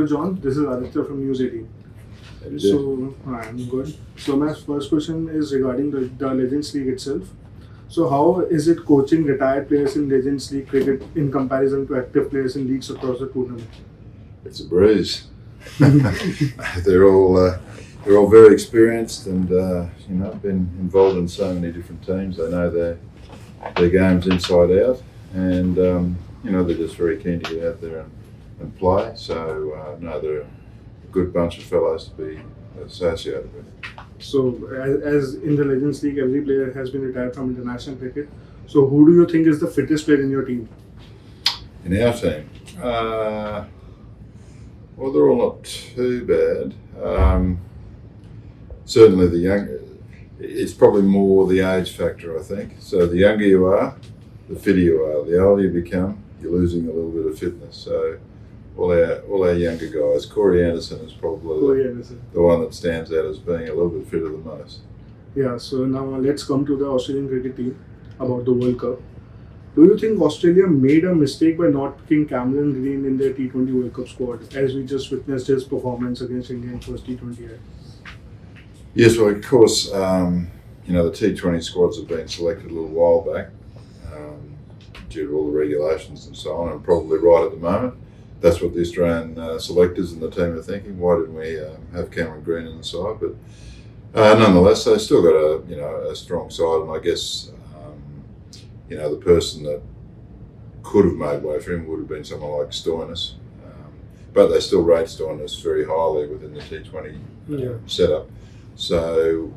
Hello John, this is Aditya from News 18. So, I'm good. So my first question is regarding the Legends League itself. So how is it coaching retired players in Legends League cricket in comparison to active players in leagues across the tournament? It's a breeze. they're all very experienced and been involved in so many different teams. They know their games inside out, and they're just very keen to get out there and play. So no, they're a good bunch of fellows to be associated with. So as in the Legends League, every player has been retired from international cricket. So who do you think is the fittest player in your team? In our team, well, they're all not too bad. Certainly the younger, it's probably more the age factor, I think. So the younger you are, the fitter you are. The older you become, you're losing a little bit of fitness. So all our younger guys, Corey Anderson is probably the one that stands out as being a little bit fitter than most. Yeah, so now let's come to the Australian cricket team about the World Cup. Do you think Australia made a mistake by not picking Cameron Green in their T20 World Cup squad, as we just witnessed his performance against India in first T20? Yes, well, of course, the T20 squads have been selected a little while back due to all the regulations and so on, and probably right at the moment. That's what the Australian selectors and the team are thinking. Why didn't we have Cameron Green in the side? But nonetheless, they've still got a strong side, and I guess the person that could have made way for him would have been someone like Stoinis. But they still rate Stoinis very highly within the T20 setup. So,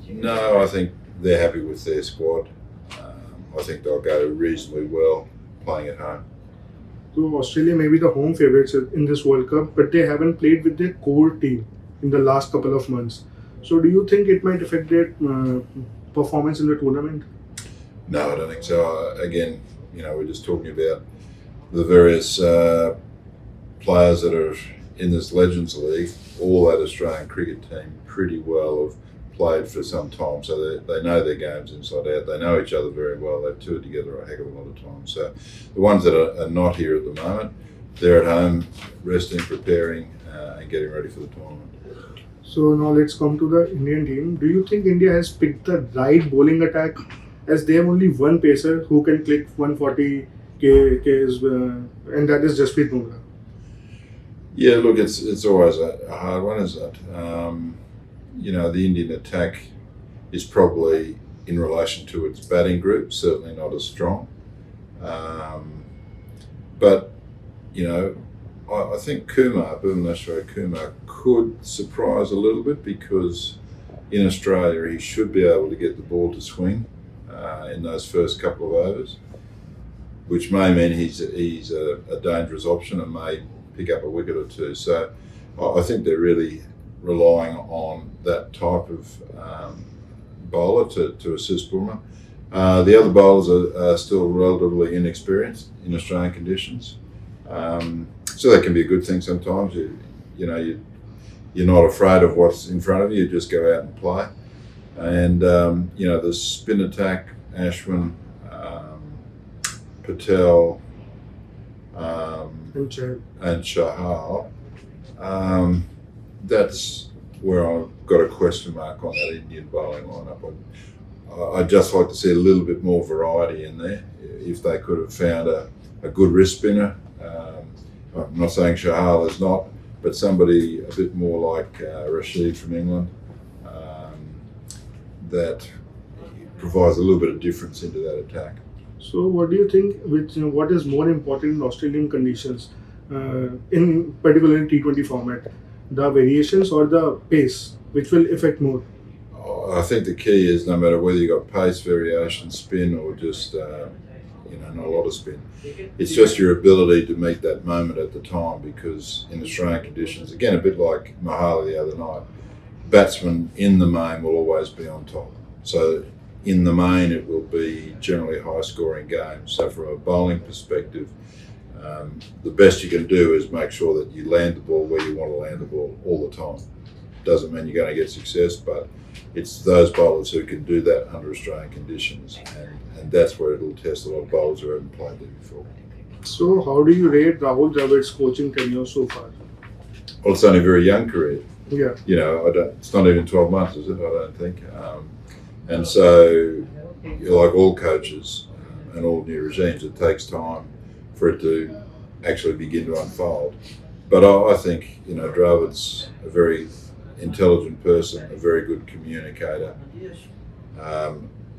no, I think they're happy with their squad. I think they'll go reasonably well playing at home. So Australia may be the home favourites in this World Cup, but they haven't played with their core team in the last couple of months. So do you think it might affect their performance in the tournament? No, I don't think so. Again, we're just talking about the various players that are in this Legends League. All that Australian cricket team pretty well have played for some time, so they know their games inside out. They know each other very well. They've toured together a heck of a lot of times. So the ones that are not here at the moment, they're at home, resting, preparing, and getting ready for the tournament. So now let's come to the Indian team. Do you think India has picked the right bowling attack, as they have only one pacer who can click 140 Ks, and that is Jasprit Bumrah? Yeah, look, it's always a hard one, isn't it? The Indian attack is probably, in relation to its batting group, certainly not as strong. But I think Bhuvneshwar Kumar could surprise a little bit, because in Australia he should be able to get the ball to swing in those first couple of overs, which may mean he's a dangerous option and may pick up a wicket or two. So I think they're really relying on that type of bowler to assist Bumrah. The other bowlers are still relatively inexperienced in Australian conditions, so that can be a good thing sometimes. You're not afraid of what's in front of you. You just go out and play. And the spin attack, Ashwin, Patel, and Chahal. That's where I've got a question mark on that Indian bowling lineup. I'd just like to see a little bit more variety in there. If they could have found a good wrist spinner, I'm not saying Chahal is not, but somebody a bit more like Rashid from England, that provides a little bit of difference into that attack. So what do you think, what is more important in Australian conditions, in particular in T20 format? The variations or the pace, which will affect more? I think the key is, no matter whether you got pace, variation, spin, or just not a lot of spin, it's just your ability to meet that moment at the time. Because in Australian conditions, again, a bit like Mahali the other night, batsmen in the main will always be on top. So in the main, it will be generally high-scoring games. So from a bowling perspective, the best you can do is make sure that you land the ball where you want to land the ball all the time. Doesn't mean you're going to get success, but it's those bowlers who can do that under Australian conditions, and that's where it'll test a lot of bowlers who haven't played there before. So how do you rate Rahul Dravid's coaching tenure so far? Well, it's only a very young career. Yeah. It's not even 12 months, is it? I don't think. And so, like all coaches and all new regimes, it takes time for it to actually begin to unfold. But I think, Dravid's a very intelligent person, a very good communicator,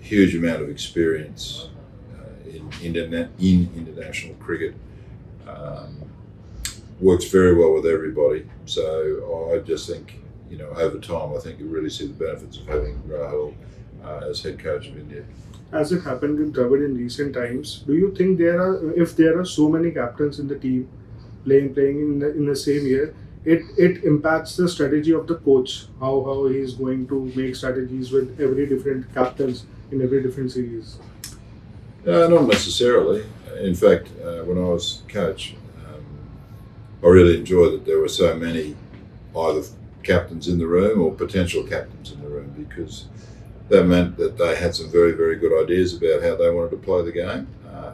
huge amount of experience in international cricket. Works very well with everybody. So I just think, over time, I think you really see the benefits of having Rahul as head coach of India. As it happened with Dravid in recent times, do you think if there are so many captains in the team playing in the same year, it impacts the strategy of the coach, how he is going to make strategies with every different captains in every different series? Not necessarily. In fact, when I was coach, I really enjoyed that there were so many either captains in the room or potential captains in the room, because that meant that they had some very, very good ideas about how they wanted to play the game.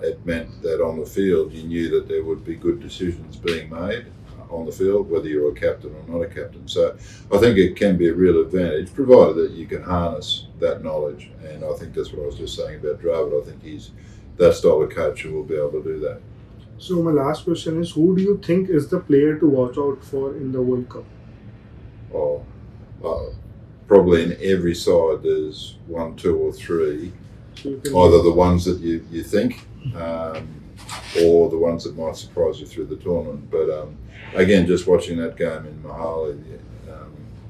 It meant that on the field you knew that there would be good decisions being made on the field, whether you're a captain or not a captain. So I think it can be a real advantage, provided that you can harness that knowledge. And I think that's what I was just saying about Dravid. I think he's that style of coach who will be able to do that. So my last question is, who do you think is the player to watch out for in the World Cup? Probably in every side there's one, two or three, So either the ones that you think or the ones that might surprise you through the tournament. But again, just watching that game in Mohali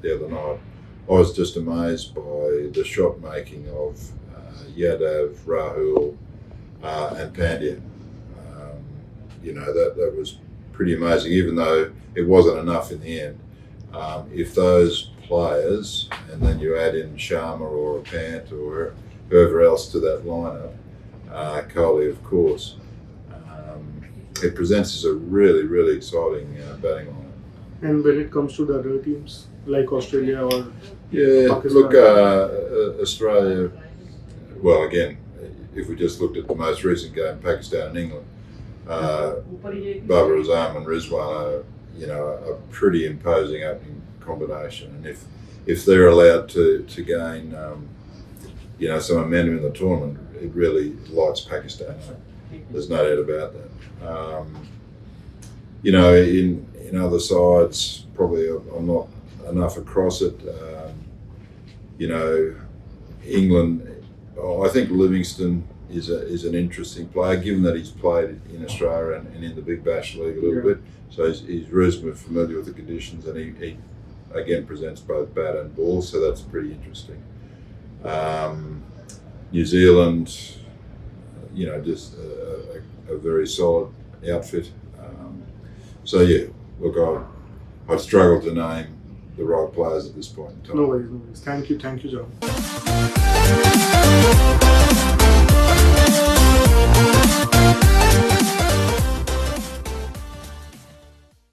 the other night, I was just amazed by the shot making of Yadav, Rahul and Pandya. That was pretty amazing, even though it wasn't enough in the end. If those players, and then you add in Sharma or a Pant or whoever else to that lineup, Kohli of course, it presents as a really, really exciting batting lineup. And when it comes to the other teams like Australia or Pakistan? Look, Australia, well, again, if we just looked at the most recent game, Pakistan and England, Babar Azam and Rizwan are a pretty imposing opening combination, and if they're allowed to gain some momentum in the tournament, it really lights Pakistan up. There's no doubt about that. In other sides, probably I'm not enough across it. England, I think Livingston is an interesting player, given that he's played in Australia and in the Big Bash League a little bit. So he's reasonably familiar with the conditions, and he again presents both bat and ball, so that's pretty interesting. New Zealand, just a very solid outfit. Look, I'd struggle to name the right players at this point in time. No worries. Thank you, John.